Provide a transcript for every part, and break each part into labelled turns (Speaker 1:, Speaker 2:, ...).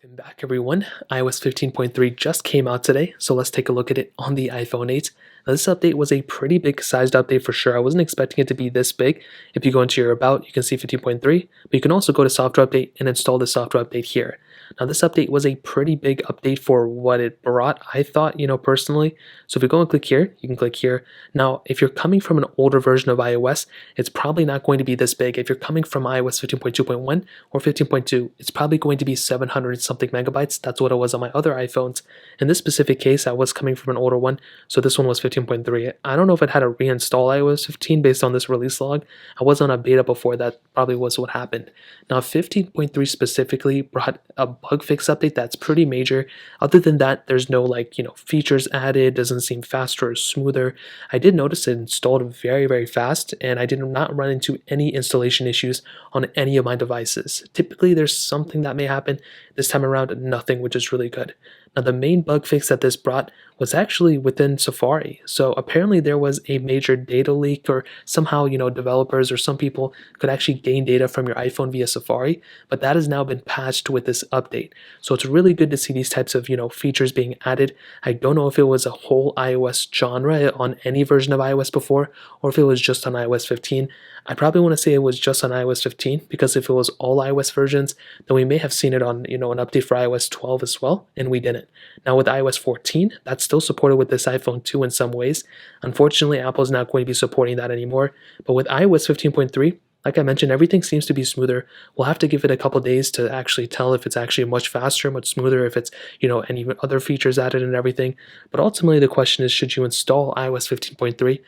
Speaker 1: Welcome back everyone. iOS 15.3 just came out today, so let's take a look at it on the iPhone 8. Now this update was a pretty big sized update for sure. I wasn't expecting it to be this big. If you go into your About, you can see 15.3, but you can also go to Software Update and install the software update here. Now this update was a pretty big update for what it brought, I thought, personally. So if you go and click here, you can click here. Now, if you're coming from an older version of iOS, it's probably not going to be this big. If you're coming from iOS 15.2.1 or 15.2, it's probably going to be 700 something megabytes. That's what it was on my other iPhones. In this specific case, I was coming from an older one, so this one was 15.3. I don't know if it had to reinstall iOS 15 based on this release log. I was on a beta before, that probably was what happened. Now, 15.3 specifically brought a bug fix update that's pretty major. Other than that, there's no features added, doesn't seem faster or smoother. I did notice it installed very, very fast, and I did not run into any installation issues on any of my devices. Typically, there's something that may happen. This time around, nothing, which is really good. Now, the main bug fix that this brought was actually within Safari. So apparently there was a major data leak, or somehow, developers or some people could actually gain data from your iPhone via Safari, but that has now been patched with this update. So it's really good to see these types of, features being added. I don't know if it was a whole iOS genre on any version of iOS before, or if it was just on iOS 15. I probably want to say it was just on iOS 15, because if it was all iOS versions, then we may have seen it on, an update for iOS 12 as well, and we didn't. Now with iOS 14, that's still supported with this iPhone 2 in some ways. Unfortunately, Apple's not going to be supporting that anymore. But with iOS 15.3, like I mentioned, everything seems to be smoother. We'll have to give it a couple days to actually tell if it's actually much faster, much smoother, if it's, any other features added and everything. But ultimately, the question is, should you install iOS 15.3?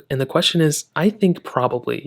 Speaker 1: And the question is, I think probably,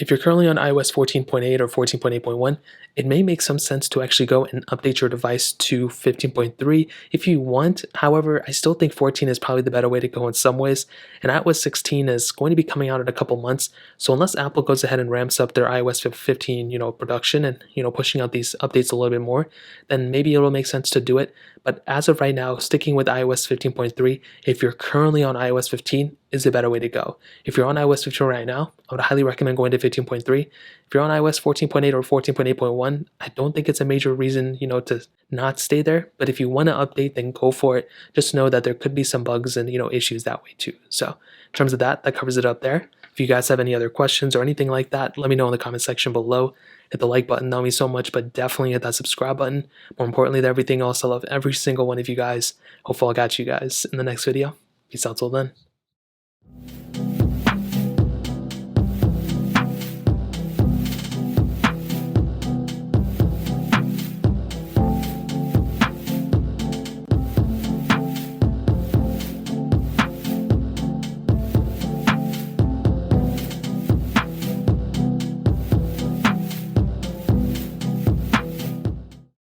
Speaker 1: if you're currently on iOS 14.8 or 14.8.1, it may make some sense to actually go and update your device to 15.3 if you want. However, I still think 14 is probably the better way to go in some ways. And iOS 16 is going to be coming out in a couple months. So unless Apple goes ahead and ramps up their iOS 15, production and, pushing out these updates a little bit more, then maybe it'll make sense to do it. But as of right now, sticking with iOS 15.3, if you're currently on iOS 15, is the better way to go. If you're on iOS 15 right now, I would highly recommend going to 15.3. If you're on iOS 14.8 or 14.8.1, I don't think it's a major reason, to not stay there. But if you want to update, then go for it. Just know that there could be some bugs and, issues that way too. So in terms of that covers it up there. If you guys have any other questions or anything like that, let me know in the comment section below. Hit the like button, that would mean so much, but definitely hit that subscribe button. More importantly than everything else, I love every single one of you guys. Hopefully I'll catch you guys in the next video. Peace out till then.